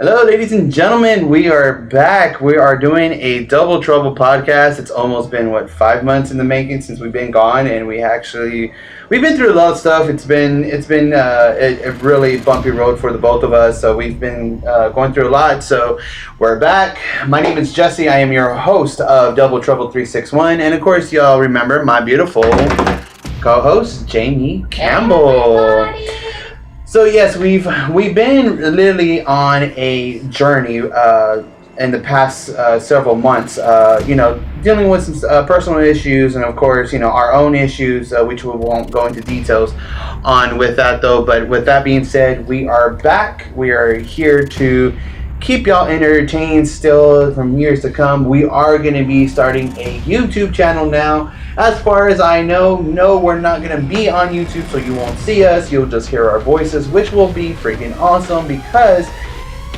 Hello, ladies and gentlemen. We are back. We are doing a Double Trouble podcast. It's almost been 5 months in the making since we've been gone, and we've been through a lot of stuff. It's been a really bumpy road for the both of us. So we've been going through a lot. So we're back. My name is Jesse. I am your host of Double Trouble 361, and of course, y'all remember my beautiful co-host Jamie Campbell. So yes, we've been literally on a journey in the past several months. Dealing with some personal issues, and of course, our own issues, which we won't go into details on with that though. But with that being said, we are back. We are here to keep y'all entertained still from years to come. We are going to be starting a YouTube channel now. As far as I know, no, we're not going to be on YouTube, so you won't see us. You'll just hear our voices, which will be freaking awesome because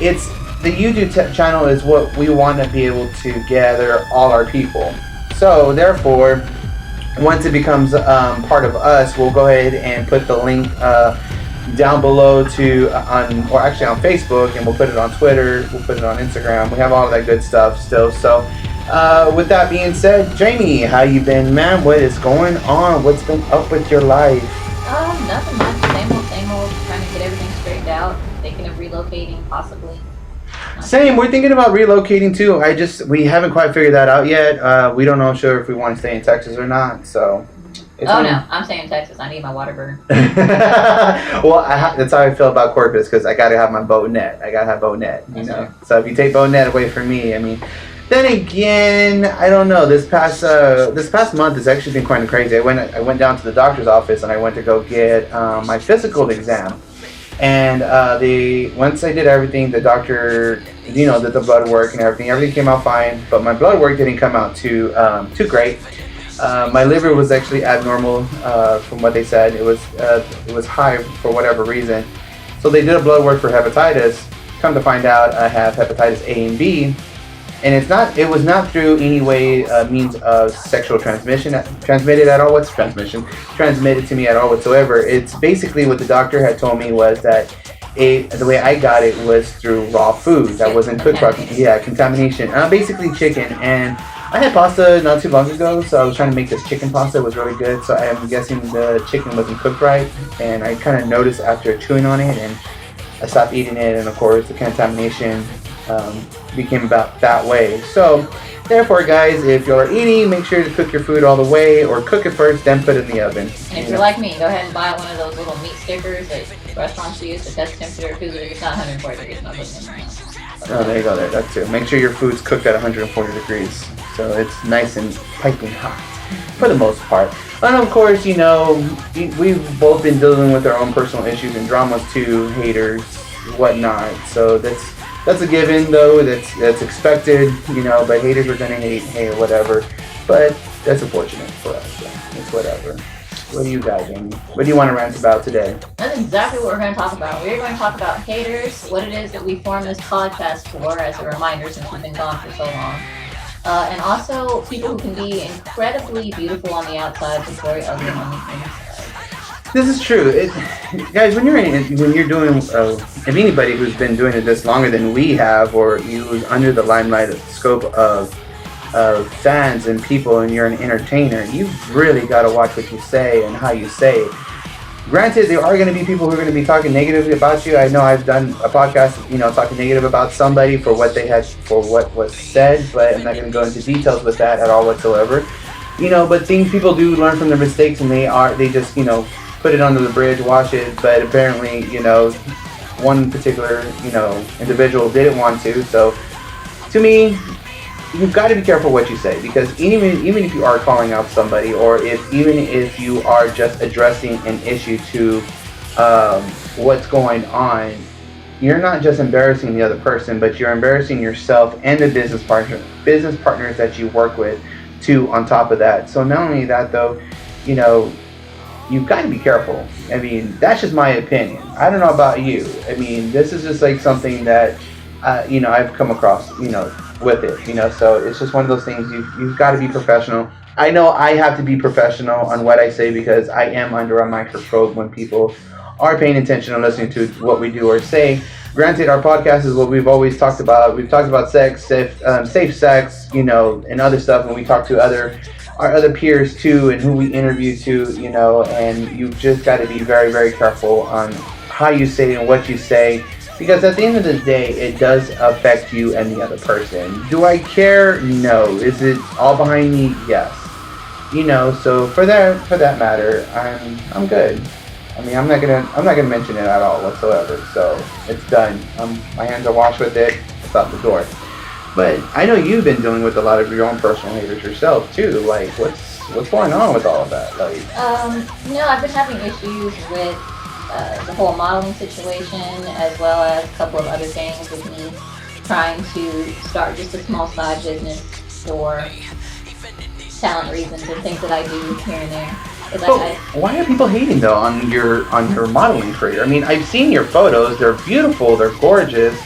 it's the YouTube channel is what we want to be able to gather all our people. So therefore, once it becomes part of us, we'll go ahead and put the link down below on Facebook, and we'll put it on Twitter, we'll put it on Instagram. We have all of that good stuff still. So with that being said, Jamie, how you been, man? What is going on? What's been up with your life? Nothing much. Same old. Trying to get everything straightened out. Thinking of relocating, possibly. Same. We're thinking about relocating too. We haven't quite figured that out yet. We don't know sure if we want to stay in Texas or not. So. No, I'm staying in Texas. I need my water burn. Well, that's how I feel about Corpus because I gotta have my boat net. I gotta have boat net. So if you take boat net away from me, I mean. Then again, I don't know. This past month has actually been quite crazy. I went down to the doctor's office and I went to go get my physical exam. And once I did everything, the doctor, did the blood work and everything came out fine. But my blood work didn't come out too great. My liver was actually abnormal from what they said. It was high for whatever reason. So they did a blood work for hepatitis. Come to find out, I have hepatitis A and B. And it was not through any way means of sexual transmitted at all. What's transmission? Transmitted to me at all whatsoever. It's basically what the doctor had told me was that the way I got it was through raw food that wasn't cooked properly. Yeah, contamination. Basically chicken. And I had pasta not too long ago, so I was trying to make this chicken pasta. It was really good. So I'm guessing the chicken wasn't cooked right. And I kind of noticed after chewing on it, and I stopped eating it. And of course, the contamination became about that way. So therefore, guys, if you're eating, make sure to cook your food all the way, or cook it first, then put it in the oven. And if you're like me, go ahead and buy one of those little meat stickers that restaurants use to test temperature because it's not 140 degrees, not putting it in the house. Oh, there you go. That's it. Make sure your food's cooked at 140 degrees, so it's nice and piping hot for the most part. And of course, we've both been dealing with our own personal issues and dramas too, haters, whatnot. So that's a given, though. That's expected, but haters are gonna hate, hey, whatever. But that's unfortunate for us. So it's whatever. What do you got, Jamie? What do you want to rant about today? That's exactly what we're going to talk about. We're going to talk about haters, what it is that we formed this podcast for, as a reminder since we've been gone for so long. And also people who can be incredibly beautiful on the outside, but very ugly on the inside. This is true, guys. When you're doing, if anybody who's been doing it this longer than we have, or who's under the limelight scope of fans and people, and you're an entertainer, you've really got to watch what you say and how you say it. Granted, there are going to be people who are going to be talking negatively about you. I know I've done a podcast, talking negative about somebody for what was said, but I'm not going to go into details with that at all whatsoever. But people do learn from their mistakes, and they just put it under the bridge, wash it. But apparently, one particular individual didn't want to. So to me, you've got to be careful what you say, because even if you are calling out somebody, or even if you are just addressing an issue to what's going on, you're not just embarrassing the other person, but you're embarrassing yourself and the business partners that you work with too, on top of that. So not only that, though, you've got to be careful. I mean, that's just my opinion. I don't know about you. I mean, this is just like something that I've come across with it, so it's just one of those things. You've got to be professional. I know I have to be professional on what I say, because I am under a microscope when people are paying attention and listening to what we do or say. Granted, our podcast is what we've always talked about. We've talked about sex, safe sex, and other stuff, and we talk to our other peers too, and who we interview too, and you've just got to be very, very careful on how you say and what you say, because at the end of the day, it does affect you and the other person. Do I care? No. Is it all behind me? Yes. So for that matter, I'm good. I mean, I'm not gonna mention it at all whatsoever. So it's done. My hands are washed with it. It's out the door. But I know you've been dealing with a lot of your own personal haters yourself too. Like, what's going on with all of that? Like, I've been having issues with the whole modeling situation, as well as a couple of other things with me trying to start just a small side business for talent reasons and things that I do here and there. but why are people hating though on your modeling career? I mean, I've seen your photos. They're beautiful. They're gorgeous.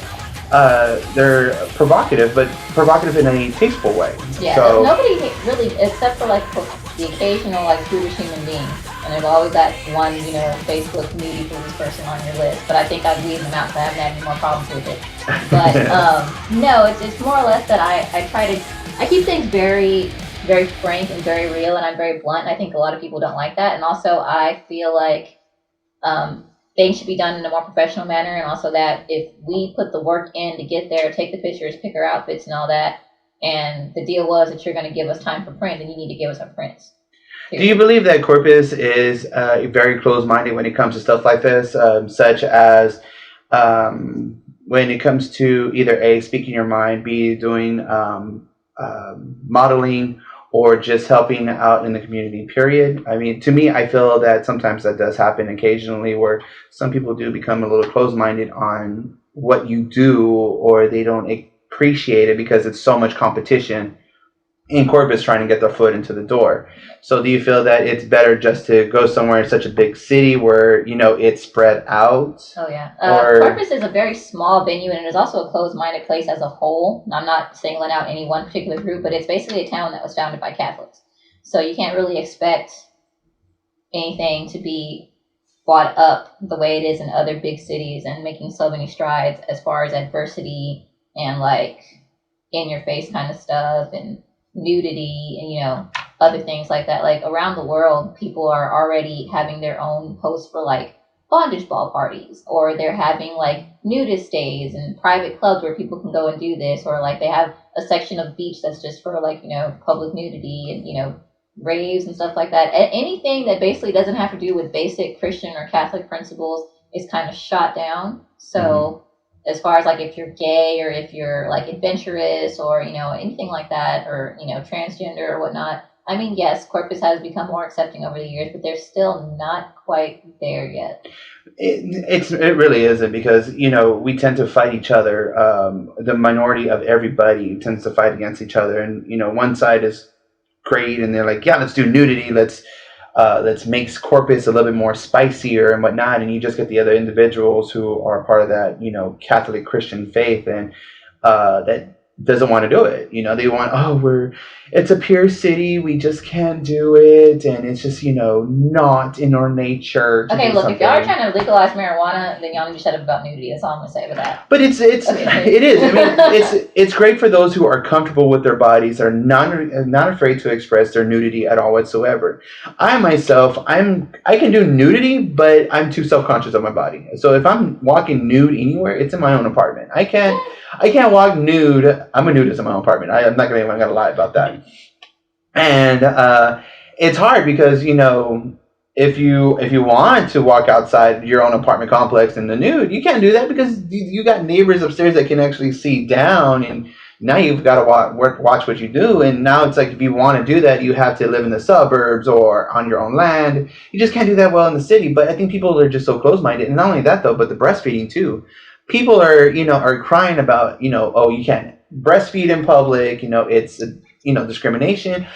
They're provocative, but provocative in a tasteful way. Yeah, So nobody really, except for like the occasional like prudish human being, and there's always that one, Facebook nudie for this person on your list. But I think I've weeded them out, so I haven't had any more problems with it. But no, it's more or less that I keep things very, very frank and very real, and I'm very blunt. And I think a lot of people don't like that, and also I feel like things should be done in a more professional manner, and also that if we put the work in to get there, take the pictures, pick our outfits, and all that, and the deal was that you're going to give us time for print, then you need to give us our prints. do you Period. believe that Corpus is very closed-minded when it comes to stuff like this, such as when it comes to either A, speaking your mind, B, doing modeling, or just helping out in the community, period? I mean, to me, I feel that sometimes that does happen occasionally where some people do become a little closed-minded on what you do, or they don't appreciate it because it's so much competition in Corpus trying to get their foot into the door. So do you feel that it's better just to go somewhere in such a big city where it's spread out? Oh yeah. Or Corpus is a very small venue, and it is also a closed-minded place as a whole. I'm not singling out any one particular group, but it's basically a town that was founded by Catholics. So you can't really expect anything to be brought up the way it is in other big cities and making so many strides as far as adversity and like in your face kind of stuff and nudity and other things like that. Like around the world, people are already having their own posts for like bondage ball parties, or they're having like nudist days and private clubs where people can go and do this, or like they have a section of beach that's just for like public nudity and raves and stuff like that. Anything that basically doesn't have to do with basic Christian or Catholic principles is kind of shot down. mhm. So as far as like if you're gay or if you're like adventurous or anything like that, or transgender or whatnot, I mean, yes, Corpus has become more accepting over the years, but they're still not quite there yet. It really isn't, because we tend to fight each other. The minority of everybody tends to fight against each other, and one side is great, and they're like, yeah, let's do nudity, let's make Corpus a little bit more spicier and whatnot, and you just get the other individuals who are part of that Catholic Christian faith, and that doesn't want to do it. They want, oh, it's a pure city, we just can't do it, and it's just not in our nature to Okay, do look, if y'all are something. trying to legalize marijuana, then y'all need to shut up about nudity. That's all I'm gonna say with that. But it's Okay. it is. I mean, it's great for those who are comfortable with their bodies, are not afraid to express their nudity at all whatsoever. I myself, I can do nudity, but I'm too self conscious of my body. So if I'm walking nude anywhere, it's in my own apartment. I can't walk nude. I'm a nudist in my own apartment. I'm not gonna lie about that. And it's hard because if you want to walk outside your own apartment complex in the nude, you can't do that because you got neighbors upstairs that can actually see down, and now you've got to watch what you do. And now it's like, if you want to do that, you have to live in the suburbs or on your own land. You just can't do that well in the city. But I think people are just so close-minded, and not only that though, but the breastfeeding too. People are crying about, oh, you can't breastfeed in public. It's discrimination.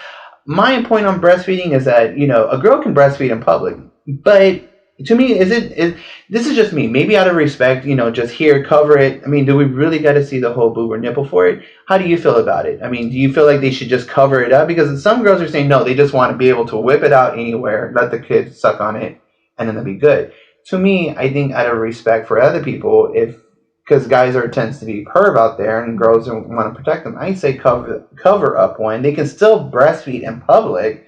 My point on breastfeeding is that a girl can breastfeed in public, but to me, this is just me? Maybe out of respect, just here, cover it. I mean, do we really got to see the whole boob or nipple for it? How do you feel about it? I mean, do you feel like they should just cover it up? Because some girls are saying no, they just want to be able to whip it out anywhere, let the kids suck on it, and then they'll be good. To me, I think out of respect for other people, if because guys tends to be perv out there, and girls want to protect them. I say cover up one. They can still breastfeed in public.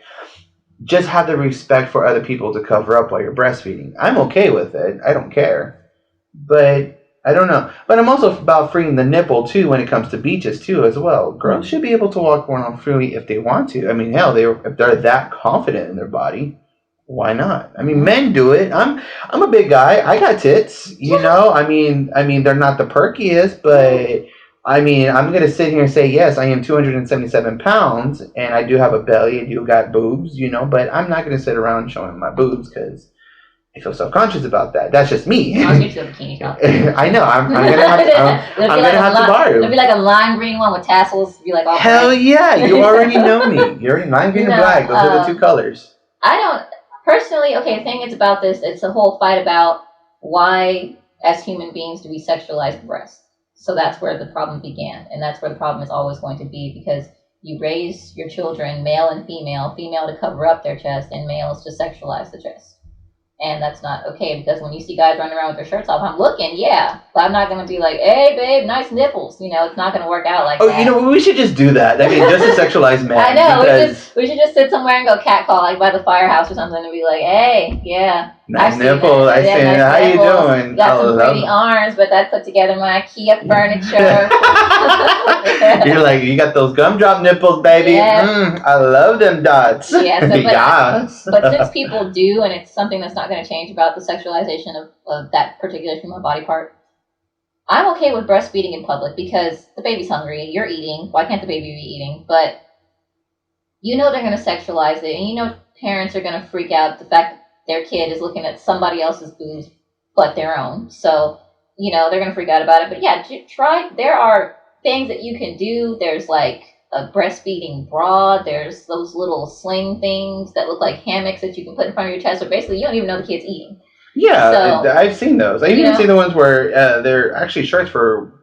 Just have the respect for other people to cover up while you're breastfeeding. I'm okay with it. I don't care. But I don't know. But I'm also about freeing the nipple too when it comes to beaches too as well. Girls should be able to walk around freely if they want to. I mean, hell, if they're that confident in their body, why not? I mean, men do it. I'm a big guy. I got tits. You know. I mean, they're not the perkiest, but I mean, I'm gonna sit here and say yes. I am 277 pounds, and I do have a belly. I do got boobs. You know, but I'm not gonna sit around showing my boobs because I feel self-conscious about that. That's just me. I'll get you a bikini top. I know. I'm gonna have to. I'm gonna have to borrow. It'll be like a lime green one with tassels. Be like all Hell bright. yeah! You already know me. You're already lime green and black. Those are the two colors. I don't personally. Okay, the thing is about this. It's a whole fight about why, as human beings, do we sexualize the breast. So that's where the problem began, and that's where the problem is always going to be, because you raise your children, male and female to cover up their chest, and males to sexualize the chest. And that's not okay, because when you see guys running around with their shirts off, I'm looking, yeah, but I'm not going to be like, hey, babe, nice nipples. You know, it's not going to work out like that. Oh, you know, we should just do that. I mean, just to sexualize men. I know, we should just sit somewhere and go catcall, like by the firehouse or something, and be like, hey, yeah. Nice nipple. I see. Nice how nipples. You doing? Got some pretty arms, but that put together my IKEA furniture. You're like, you got those gumdrop nipples, baby. Yeah. I love them dots. Yeah, so, yes. But since people do, and it's something that's not going to change about the sexualization of that particular human body part, I'm okay with breastfeeding in public because the baby's hungry, you're eating. Why can't the baby be eating? But you know they're going to sexualize it, and you know parents are going to freak out the fact that their kid is looking at somebody else's boobs but their own. So, you know, they're going to freak out about it. But yeah, try. There are things that you can do. There's like a breastfeeding bra. There's those little sling things that look like hammocks that you can put in front of your chest. So basically, you don't even know the kid's eating. Yeah, so, I've seen those. I even seen the ones where they're actually shirts for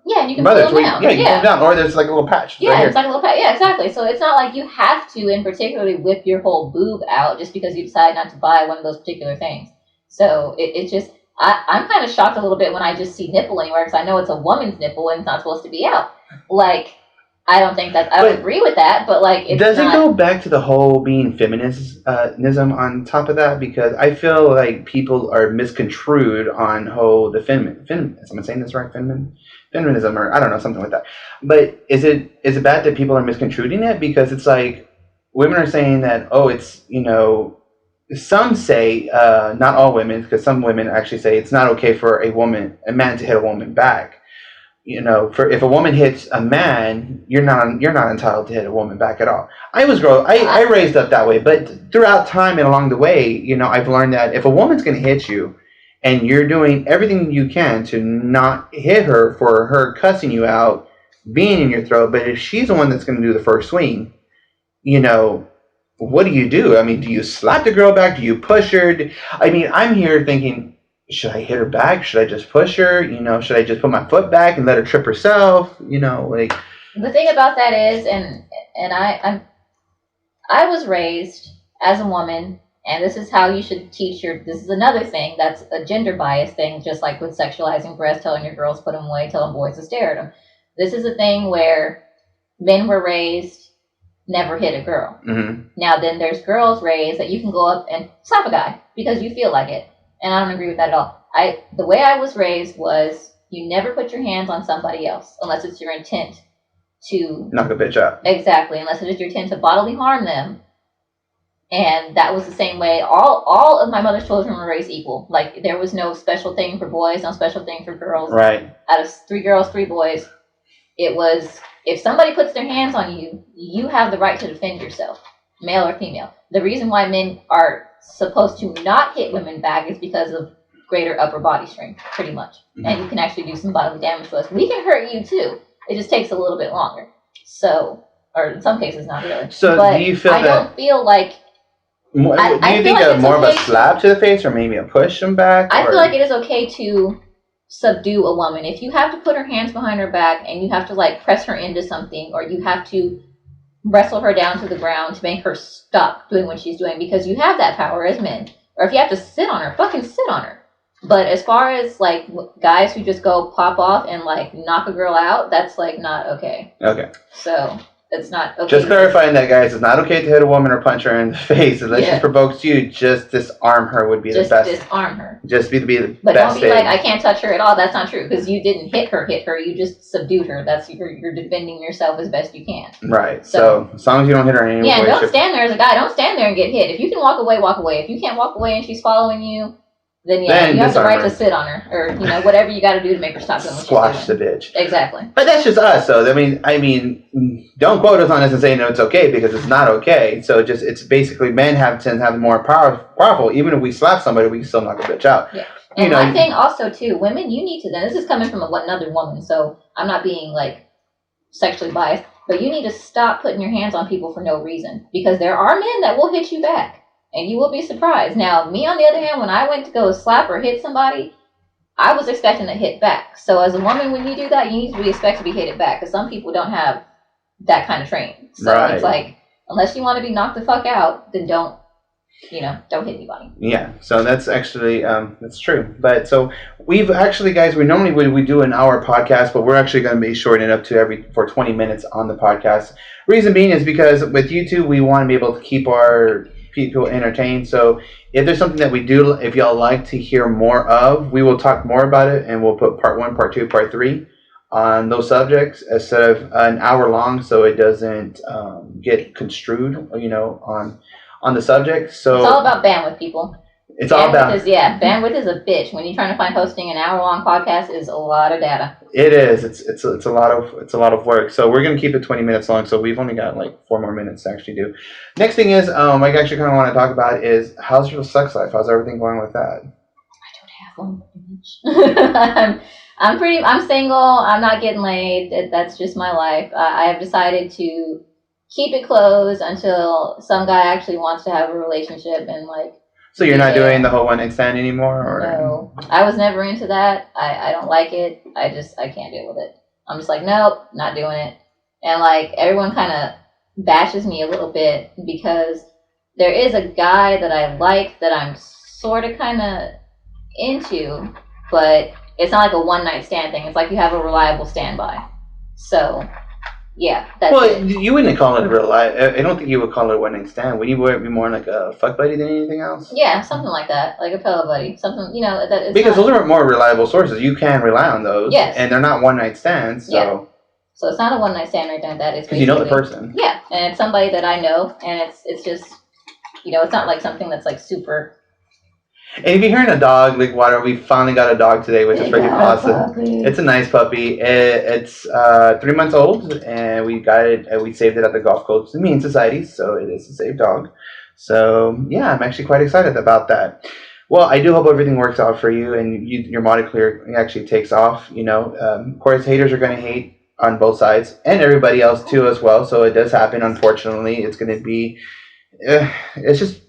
yeah, and you can mothers. pull them down. Yeah, you pull them down, or there's like a little patch. Yeah, right it's like a little patch. Yeah, exactly. So it's not like you have to, in particularly, whip your whole boob out just because you decide not to buy one of those particular things. So it's just, I'm kind of shocked a little bit when I just see nipple anywhere, because I know it's a woman's nipple and it's not supposed to be out. Like, I don't think that, I would agree with that, but like, it's does it go back to the whole being feminism on top of that? Because I feel like people are misconstrued on how the am I saying this right? Feminism, or I don't know, something like that. But is it bad that people are misconstruing it? Because it's like, women are saying that, oh, it's, you know, some say, not all women, because some women actually say it's not okay for a man to hit a woman back. You know, if a woman hits a man, you're not entitled to hit a woman back at all. I raised up that way, but throughout time and along the way, you know, I've learned that if a woman's going to hit you, and you're doing everything you can to not hit her for her cussing you out, being in your throat, but if she's the one that's going to do the first swing, you know, what do? I mean, do you slap the girl back? Do you push her? I mean, I'm here thinking, should I hit her back? Should I just push her? You know, should I just put my foot back and let her trip herself? You know, like. The thing about that is, and I was raised as a woman, and this is how you should teach this is another thing that's a gender bias thing, just like with sexualizing breasts, telling your girls put them away, telling boys to stare at them. This is a thing where men were raised, never hit a girl. Mm-hmm. Now then there's girls raised that you can go up and slap a guy because you feel like it. And I don't agree with that at all. The way I was raised was you never put your hands on somebody else unless it's your intent to knock a bitch out. Exactly, unless it is your intent to bodily harm them. And that was the same way. All of my mother's children were raised equal. Like, there was no special thing for boys, no special thing for girls. Right. Out of 3 girls, 3 boys, it was, if somebody puts their hands on you, you have the right to defend yourself, male or female. The reason why men are supposed to not hit women back is because of greater upper body strength, pretty much. Mm-hmm. And you can actually do some bodily damage to us. We can hurt you too. It just takes a little bit longer. So, or in some cases, not really. So, but do you feel I don't feel like. Do you think more of a slap to the face, or maybe a push them back? I feel like it is okay to subdue a woman. If you have to put her hands behind her back and you have to like press her into something, or you have to wrestle her down to the ground to make her stop doing what she's doing, because you have that power as men. Or if you have to sit on her, fucking sit on her. But as far as like guys who just go pop off and like knock a girl out, that's like not okay. Okay. So it's not okay. Just clarifying that, guys, it's not okay to hit a woman or punch her in the face unless she provokes you. Just disarm her would be the best. Just disarm her. Just be the but best. But don't be like, I can't touch her at all. That's not true because you didn't hit her. You just subdued her. That's you're defending yourself as best you can. Right. So as long as you don't hit her anyway. Yeah, don't stand there as a guy. Don't stand there and get hit. If you can walk away, walk away. If you can't walk away and she's following you, then you have the right to sit on her, or whatever you got to do to make her stop doing what squash the bitch. Exactly. But that's just us, though. I mean, don't quote us on this and say no, it's okay because it's not okay. So it's basically men tend to have more powerful. Even if we slap somebody, we can still knock a bitch out. Yeah. And one thing also too, women, you need to. Then this is coming from another woman, so I'm not being like sexually biased, but you need to stop putting your hands on people for no reason because there are men that will hit you back. And you will be surprised. Now, me, on the other hand, when I went to go slap or hit somebody, I was expecting to hit back. So as a woman, when you do that, you need to expect to be hit back because some people don't have that kind of training. So It's like, unless you want to be knocked the fuck out, then don't hit anybody. Yeah, so that's actually, that's true. But so we've actually, guys, we normally we do an hour podcast, but we're actually going to be shortening it up to for 20 minutes on the podcast. Reason being is because with YouTube, we want to be able to keep our people entertained. So if there's something that we do, if y'all like to hear more of, we will talk more about it and we'll put part 1, part 2, part 3 on those subjects instead of an hour long, so it doesn't get construed, on the subject. So it's all about bandwidth, people. It's all about bandwidth is a bitch. When you're trying to find hosting an hour-long podcast is a lot of data. It is. It's a lot of work. So we're gonna keep it 20 minutes long. So we've only got like 4 more minutes to actually do. Next thing is, I actually kind of want to talk about is how's your sex life? How's everything going with that? I don't have one. I'm single. I'm not getting laid. That's just my life. I have decided to keep it closed until some guy actually wants to have a relationship and like. So you're not doing the whole one night stand anymore, or no? I was never into that. I don't like it. I can't deal with it. I'm just like, nope, not doing it. And like everyone kind of bashes me a little bit because there is a guy that I like that I'm sort of kind of into, but it's not like a one night stand thing. It's like you have a reliable standby. So. Yeah, that's it. You wouldn't call it a real life. I don't think you would call it a one night stand. Would you be more like a fuck buddy than anything else? Yeah, something like that, like a pillow buddy, something that. Because those are more reliable sources. You can rely on those. Yes. And they're not one night stands. So. Yeah. So it's not a one night stand right there. That is because you know the person. Yeah, and it's somebody that I know, and it's just, it's not like something that's like super. And if you're hearing a dog, like water, we finally got a dog today, which is pretty awesome. It's a nice puppy. It's 3 months old, and we got it. We saved it at the Gulf Coast Humane Society, so it is a safe dog. So yeah, I'm actually quite excited about that. Well, I do hope everything works out for you, and your Monicleer actually takes off. Of course, haters are going to hate on both sides, and everybody else too as well. So it does happen. Unfortunately, it's going to be. It's just.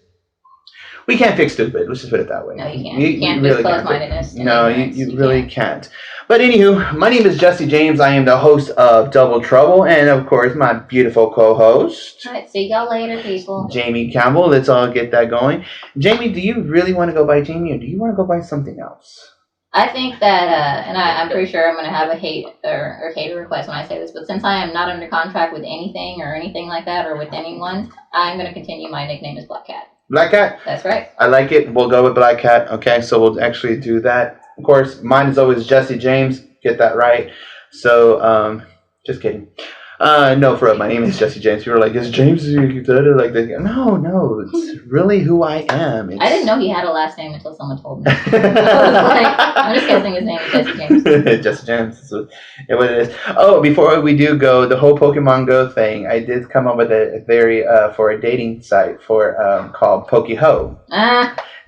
We can't fix stupid. Let's just put it that way. No, you can't. You can't really fix close-mindedness. No, you really can't. But anywho, my name is Jesse James. I am the host of Double Trouble, and of course, my beautiful co-host. All right, see y'all later, people. Jamie Campbell. Let's all get that going. Jamie, do you really want to go by Jamie, or do you want to go by something else? I think that, and I'm pretty sure I'm going to have a hate or hater request when I say this, but since I am not under contract with anything or anything like that, or with anyone, I'm going to continue. My nickname is Black Cat. Black Cat? That's right. I like it. We'll go with Black Cat. Okay, so we'll actually do that. Of course, mine is always Jesse James. Get that right. So, just kidding. No, for real, my name is Jesse James. People are like, is James like that? No, it's really who I am. I didn't know he had a last name until someone told me. I was like, I'm just guessing his name is Jesse James. Jesse James is what it is. Oh, before we do go, the whole Pokemon Go thing, I did come up with a theory for a dating site called Pokeho.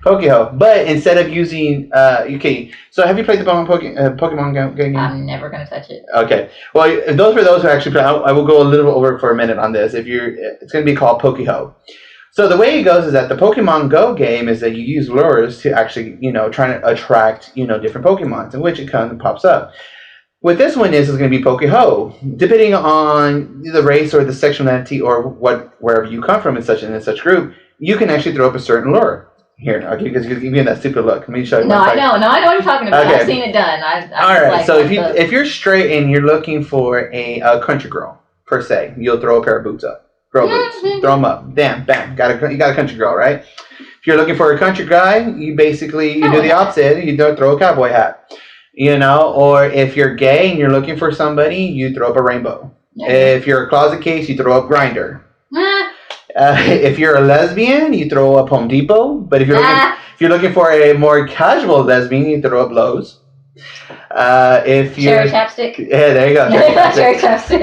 Pokeho, but instead of using okay, so have you played the Pokemon Go game? I'm never gonna touch it. Okay, well, for those who actually play, I will go a little over for a minute on this. It's going to be called Pokeho. So the way it goes is that the Pokemon Go game is that you use lures to actually try to attract different Pokemon, in which it kind of pops up. What this one is going to be Pokeho, depending on the race or the sexual identity or wherever you come from in such group, you can actually throw up a certain lure. Here, I'll give you that stupid look. Let me show you. No, I know what you're talking about. Okay. I've seen it done. All right. So if you're straight and you're looking for a country girl per se, you'll throw a pair of boots up, girl boots, throw them up. Damn, bam, you got a country girl, right? If you're looking for a country guy, you do the opposite. You don't throw a cowboy hat, Or if you're gay and you're looking for somebody, you throw up a rainbow. Yeah. If you're a closet case, you throw up Grindr. If you're a lesbian, you throw up Home Depot. But if you're looking for a more casual lesbian, you throw up Lowe's. If you're cherry chapstick. Yeah, there you go. Cherry chapstick.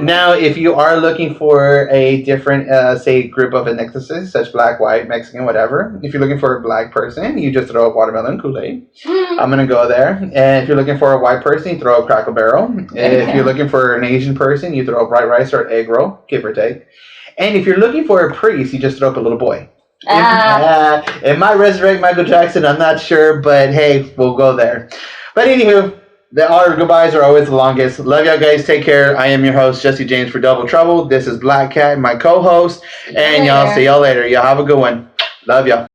Now, if you are looking for a different, say, group of ethnicities, such black, white, Mexican, whatever. If you're looking for a black person, you just throw up watermelon Kool-Aid. I'm gonna go there. And if you're looking for a white person, you throw up Cracker Barrel. If you're looking for an Asian person, you throw up white rice or egg roll, give or take. And if you're looking for a priest, you just throw up a little boy. It might resurrect Michael Jackson, I'm not sure, but hey, we'll go there. But anywho, our goodbyes are always the longest. Love y'all guys. Take care. I am your host, Jesse James for Double Trouble. This is Black Cat, my co-host. And y'all see y'all later. Y'all have a good one. Love y'all.